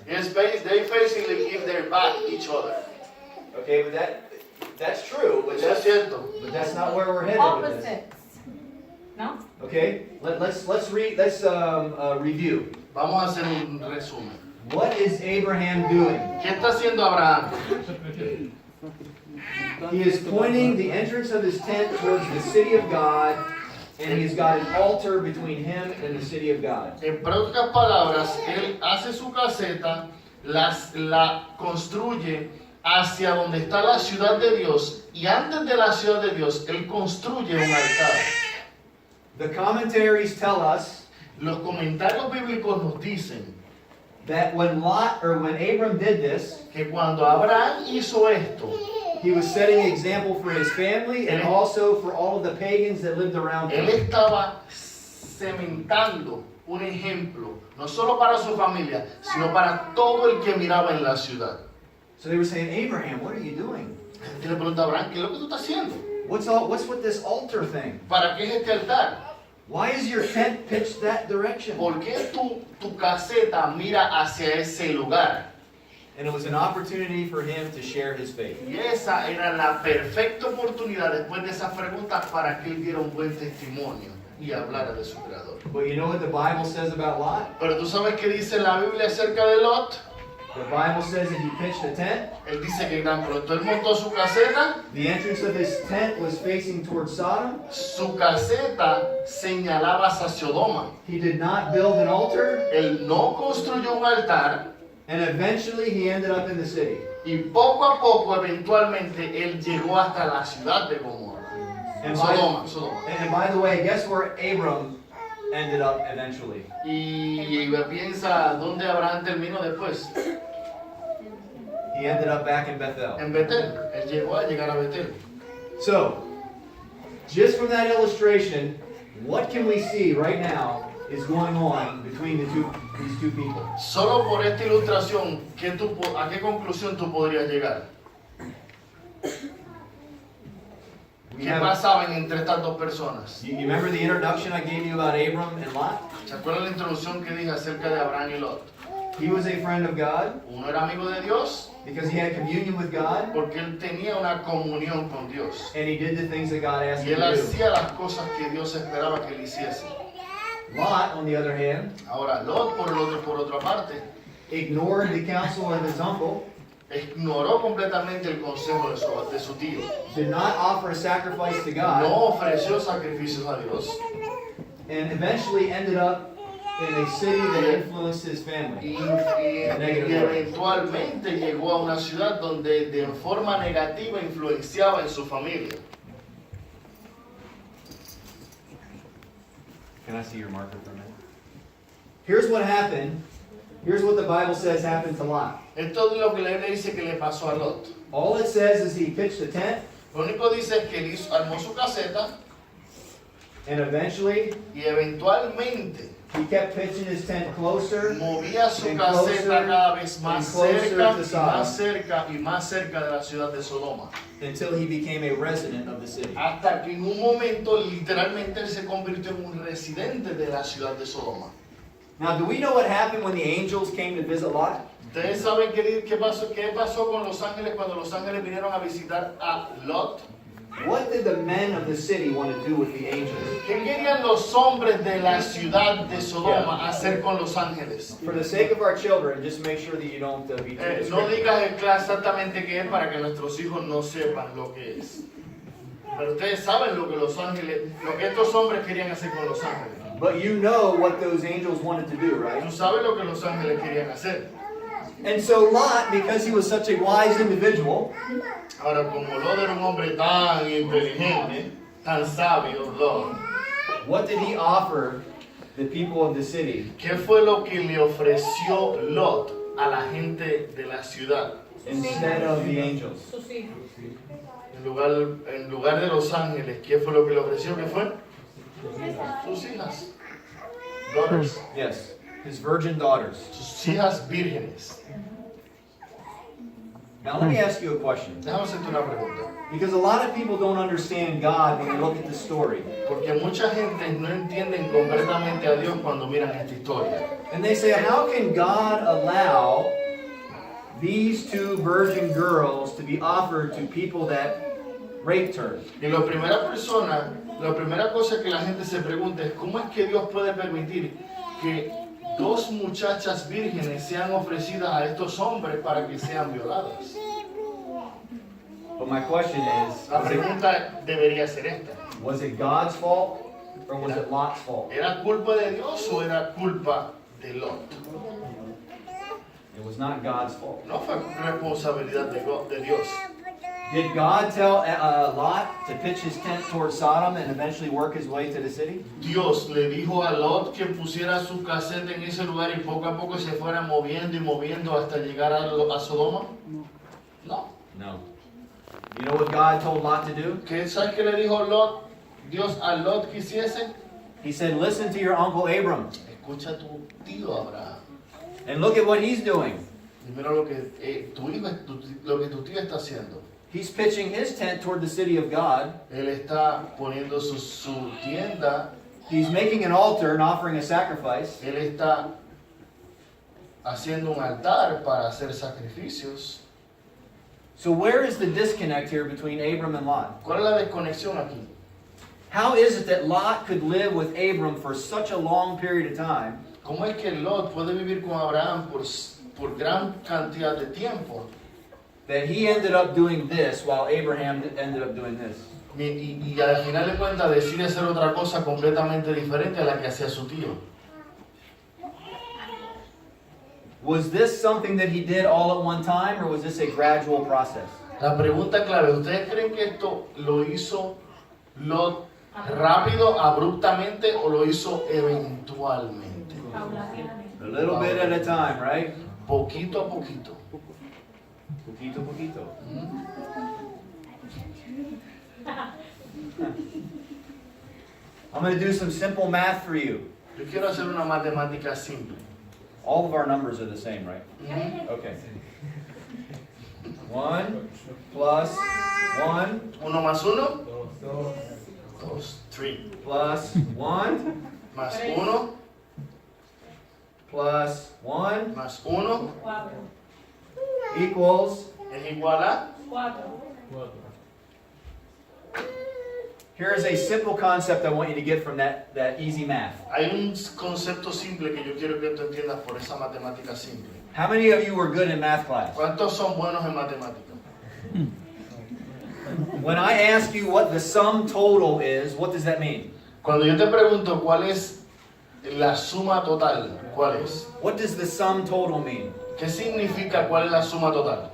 They basically give their back each other. Okay, but that's true, but Eso es cierto. that's not where we're headed with this. Opposites. No? Okay, let's review. Vamos a hacer un resumen. What is Abraham doing? ¿Qué está haciendo Abraham? He is pointing the entrance of his tent towards the city of God, and he's got an altar between him and the city of God. En pocas palabras, él hace su caseta, la construye hacia donde está la ciudad de Dios, y antes de la ciudad de Dios, él construye un altar. The commentaries tell us Los comentarios bíblicos nos dicen that when Abram did this, que cuando Abraham hizo esto, he was setting an example for his family and also for all of the pagans that lived around él him. estaba cementando un ejemplo, no solo para su familia, sino para todo el que miraba en la ciudad. So they were saying, Abraham, what are you doing? La gente le pregunta a Abraham, ¿qué es lo que tú estás haciendo? What's with this altar thing? ¿Para qué es este altar? Why is your tent pitched that direction? ¿Por qué tu caseta mira hacia ese lugar? And it was an opportunity for him to share his faith. Y esa era la perfecta oportunidad después de esas preguntas para que él diera un buen testimonio y hablara de su creador. But you know what the Bible says about Lot? Pero tú sabes qué dice la Biblia acerca de Lot. The Bible says that he pitched a tent. Él dice que tan pronto él montó su caseta, The entrance of his tent was facing towards Sodom. su caseta señalaba hacia Sodoma. He did not build an altar, Él no construyó un altar and eventually he ended up in the city. y poco a poco, eventualmente, él llegó hasta la ciudad de Gomorra. And Sodoma. by the way, guess where Abram ended up eventually? Y piensa dónde Abraham terminó después. He ended up back in Bethel. En Betel. Él llegó a llegar a Betel. So, just from that illustration, what can we see right now is going on between these two people? Solo por esta ilustración, ¿a qué conclusión tú podrías llegar? ¿Qué pasaban entre estas dos personas? You remember the introduction I gave you about Abram and Lot? ¿Se acuerdan la introducción que dije acerca de Abraham y Lot? He was a friend of God Uno era amigo de Dios because he had communion with God, porque él tenía una comunión con Dios. and he did the things that God asked Y him él to do. hacía las cosas que Dios esperaba que él hiciese. Lot, on the other hand, Ahora, Lot, por otra parte, ignored the counsel of his uncle, ignoró completamente el consejo de su tío. did not offer a sacrifice to God, No ofreció sacrificios a Dios. and eventually ended up in a city that influenced his family. Y eventualmente llegó a una ciudad donde de forma negativa influenciaba en su familia. Can I see your marker for a minute? Here's what happened. Here's what the Bible says happened to Lot. Esto es lo que la Biblia dice que le pasó a Lot. All it says is he pitched a tent, Lo único dice es que él armó su caseta and eventually y eventualmente he kept pitching his tent closer movía su and caseta closer cada vez más and closer cerca to y Sodom. más cerca y más cerca de la ciudad de Sodoma. until he became a resident of the city. Hasta que en un momento literalmente él se convirtió en un residente de la ciudad de Sodoma. Now, do we know what happened when the angels came to visit Lot? ¿Ustedes saben qué pasó con los ángeles cuando los ángeles vinieron a visitar a Lot? What did the men of the city want to do with the angels? ¿Qué querían los hombres de la ciudad de Sodoma hacer con los ángeles? For the sake of our children, just make sure that you don't be too No descriptive. digas exactamente qué es para que nuestros hijos no sepan lo que es. Pero ustedes saben lo que estos hombres querían hacer con los ángeles. But you know what those angels wanted to do, right? Tú sabes lo que los ángeles querían hacer. And so Lot, because he was such a wise individual, Ahora, como Lot era un hombre tan inteligente, tan sabio, Lot, what did he offer the people of the city ¿qué fue lo que le ofreció Lot a la gente de la ciudad? instead of the angels? Sus hijos. En lugar de los ángeles, ¿qué fue lo que le ofreció? ¿Qué fue? Sus hijas. Daughters. Yes, his virgin daughters. Sus hijas vírgenes. Now let me ask you a question. Déjame hacerte una pregunta. Because a lot of people don't understand God when they look at the story. Porque mucha gente no entiende completamente a Dios cuando miran esta historia. And they say, how can God allow these two virgin girls to be offered to people that raped her. Y la primera cosa que la gente se pregunta es ¿cómo es que Dios puede permitir que dos muchachas vírgenes sean ofrecidas a estos hombres para que sean violadas? But my question is, La pregunta debería ser esta. was it God's fault or was it Lot's fault? ¿Era culpa de Dios o era culpa de Lot? It was not God's fault. No fue responsabilidad de Dios. Did God tell Lot to pitch his tent towards Sodom and eventually work his way to the city? Dios le dijo a Lot que pusiera su caseta en ese lugar y poco a poco se fuera moviendo y moviendo hasta llegar a Sodoma. No. No. You know what God told Lot to do? ¿Sabes qué le dijo Dios a Lot que hiciese? He said, listen to your uncle Abram Escucha a tu tío Abraham. and look at what he's doing. Y mira lo que tu tío está haciendo. He's pitching his tent toward the city of God. Él está poniendo su tienda. He's making an altar and offering a sacrifice. Él está haciendo un altar para hacer sacrificios. So where is the disconnect here between Abram and Lot? ¿Cuál es la desconexión aquí? How is it that Lot could live with Abram for such a long period of time, ¿Cómo es que Lot puede vivir con Abraham por gran cantidad de tiempo? that he ended up doing this while Abraham ended up doing this? Y al final de cuentas decide hacer otra cosa completamente diferente a la que hacía su tío. Was this something that he did all at one time, or was this a gradual process? La pregunta clave, ¿ustedes creen que esto lo hizo Lot rápido, abruptamente o lo hizo eventualmente? A little bit at a time, right? Poquito a poquito. Poquito, poquito. I'm going to do some simple math for you. Yo quiero hacer una matemática simple. All of our numbers are the same, right? Okay. 1 plus 1 Uno más uno, dos, 3. plus 1 Más uno, plus 1 más uno, equals, es igual a. here's a simple concept I want you to get from that easy math. Hay un concepto simple que yo quiero que tú entiendas por esa matemática simple. How many of you were good in math class? ¿Cuántos son buenos en matemática? When I ask you what the sum total is, what does that mean? Cuando yo te pregunto cuál es la suma total, ¿cuál es? What does the sum total mean? ¿Qué significa cuál es la suma total?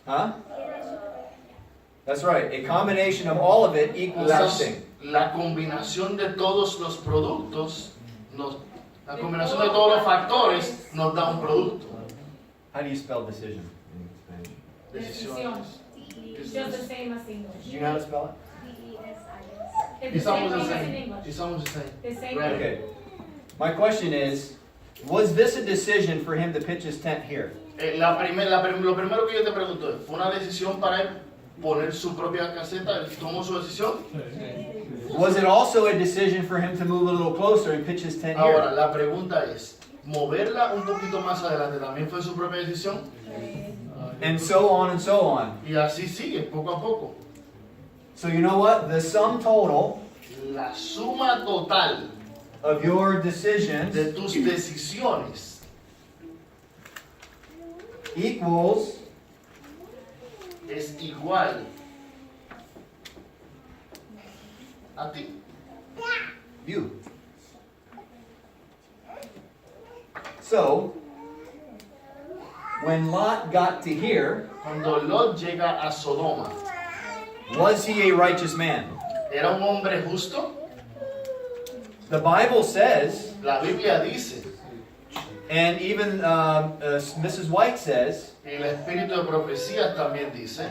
Huh? That's right. A combination of all of it equals something. La combinación de todos los productos, la combinación de todos los factores nos da un producto. How do you spell decision in Spanish? Decisiones. Just the same as English. Do you know how to spell It's It's the same almost the thing as in same. English. It's almost the same. The same it? Right. Okay. My question is, was this a decision for him to pitch his tent here? Lo primero que yo te pregunto es, ¿fue una decisión para él poner su propia caseta? ¿Él tomó su decisión? Was it also a decision for him to move a little closer and pitch his tent Ahora, here? la pregunta es, ¿moverla un poquito más adelante también fue su propia decisión? And so on and so on. Y así sigue, poco a poco. So you know what? The sum total La suma total of your decisions de tus decisiones equals es igual a ti. you. So, when Lot got to here, Cuando Lot llega a Sodoma, was he a righteous man? ¿era un hombre justo? The Bible says, La Biblia dice, and even Mrs. White says, y el espíritu de profecía también dice,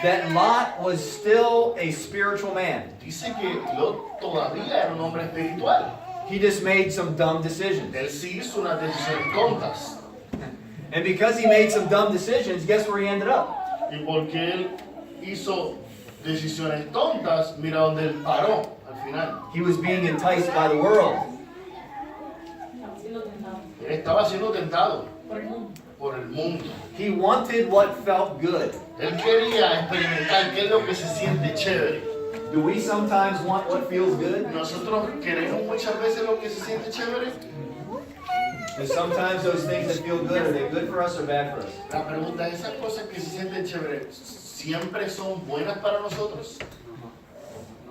that Lot was still a spiritual man. dice que Lot todavía era un hombre espiritual. He just made some dumb decisions. Él sí hizo unas decisiones tontas. And because he made some dumb decisions, guess where he ended up? Y porque él hizo decisiones tontas, mira dónde él paró al final. He was being enticed by the world. Él estaba siendo tentado Por el mundo. por el mundo. He wanted what felt good. Él quería experimentar qué es lo que se siente chévere. Do we sometimes want what feels good? Nosotros queremos muchas veces lo que se siente chévere. And sometimes those things that feel good, are they good for us or bad for us? La pregunta es, ¿esas cosas que se sienten chévere siempre son buenas para nosotros?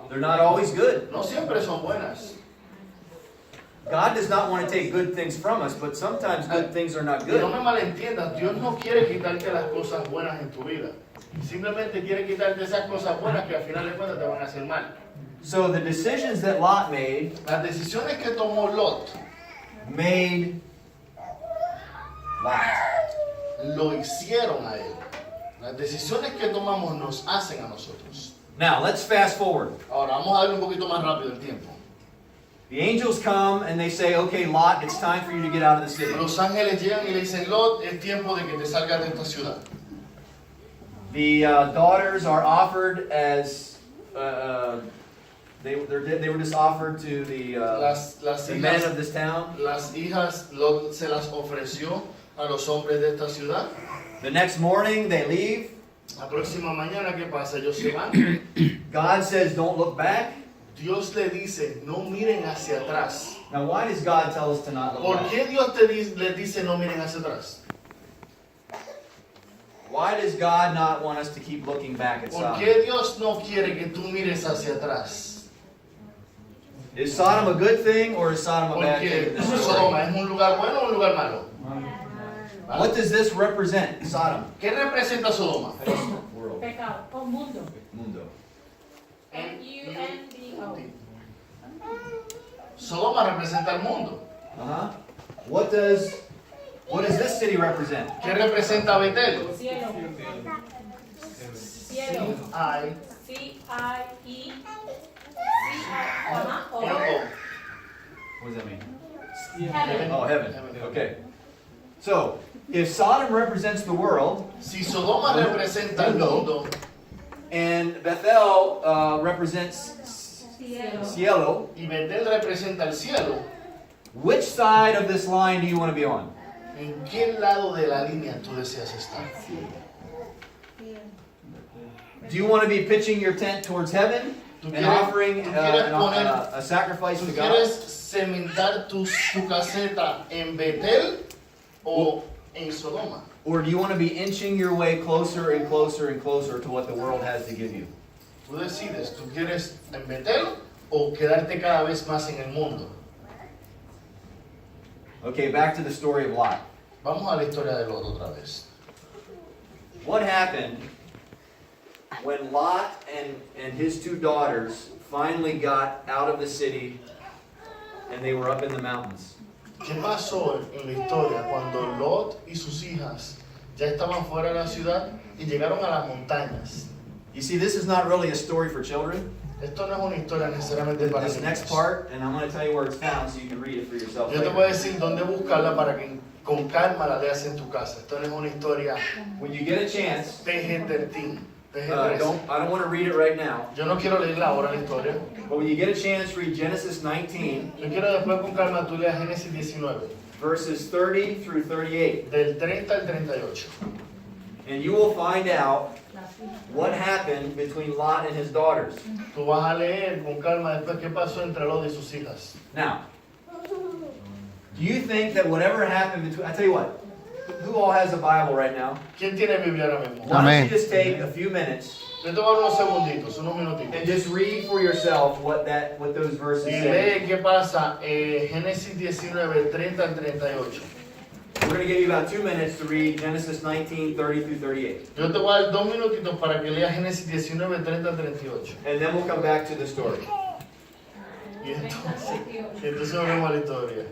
They're not always good. No siempre son buenas. God does not want to take good things from us, but sometimes good things are not Y no good. me malentiendas, Dios no quiere quitarte las cosas buenas en tu vida. Simplemente quiere quitarte esas cosas buenas que al final de cuentas te van a hacer mal. So the decisions that Lot made Las decisiones que tomó Lot made Lot. lo hicieron a él. Las decisiones que tomamos nos hacen a nosotros. Now let's fast forward. Ahora vamos a darle un poquito más rápido el tiempo. The angels come and they say, okay, Lot, it's time for you to get out of the city. Los ángeles llegan y le dicen, Lot, es tiempo de que te salgas de esta ciudad. The daughters are offered as, they were just offered to the men of this town. Las hijas Lot se las ofreció a los hombres de esta ciudad. The next morning they leave. La próxima mañana, ¿qué pasa? Ellos se van. God says, don't look back. Dios le dice, no miren hacia atrás. Now why does God tell us to not look ¿Por back? qué Dios le dice no miren hacia atrás? Why does God not want us to keep looking back at ¿Por Sodom? qué Dios no quiere que tú mires hacia atrás? Is Sodom a good thing or is Sodom a bad thing? Porque in this story? Sodoma es un lugar bueno o un lugar malo. What does this represent? Sodom. ¿Qué representa Sodoma? World. Pecado. O mundo. Mundo. M-U-N-D-O. Sodoma representa el mundo. Uh-huh. What does this city represent? ¿Qué representa Betel? Cielo. Cielo. Ay, C-I-E. O. What does that mean? Heaven. Oh, heaven. Okay. So, if Sodom represents the world, Si Sodoma representa el mundo and Bethel represents Cielo. cielo, y Betel representa el cielo, which side of this line do you want to be on? ¿en qué lado de la línea tú deseas estar? Do you want to be pitching your tent towards heaven ¿Tú and quieres- offering tú quieres poner- a sacrifice ¿Tú to God? quieres cementar tu caseta en Betel o en Sodoma? Or do you want to be inching your way closer and closer and closer to what the world has to give you? Tú decides, ¿tú quieres en Betel o quedarte cada vez más en el mundo? Okay, back to the story of Lot. Vamos a la historia de Lot otra vez. What happened when Lot and his two daughters finally got out of the city and they were up in the mountains? ¿Qué pasó en la historia cuando Lot y sus hijas ya estaban fuera de la ciudad y llegaron a las montañas? You see, this is not really a story for children. Esto no es una historia necesariamente para This next niños. part, and I'm going to tell you where it's found so you can read it for yourself Yo te voy a later. decir dónde buscarla para que con calma la leas en tu casa. Esto no es una historia When you get a chance, PG-13, I PG-13. don't want to read it right now, Yo no quiero leerla ahora la historia. but when you get a chance, read Genesis 19, Yo quiero después con calma tú leas Génesis 19, verses 30 through 38, del 30 al 38. and you will find out what happened between Lot and his daughters. Tú vas a leer con calma después qué pasó entre Lot y sus hijas. Now, do you think that whatever happened between, I tell you what, who all has a Bible right now? ¿Quién tiene Biblia ahora mismo? Why don't Amén. you just take a few minutes Yo te voy a dar unos segunditos, unos minutitos. and just read for yourself what those verses Y say. lee qué pasa Génesis 19, 30 al 38. We're going to give you about 2 minutes to read Genesis 19, 30 through 38. Yo te voy a dar 2 minutitos para que leas Génesis 19, 30 al 38. And then we'll come back to the story. Y entonces volvemos a la historia.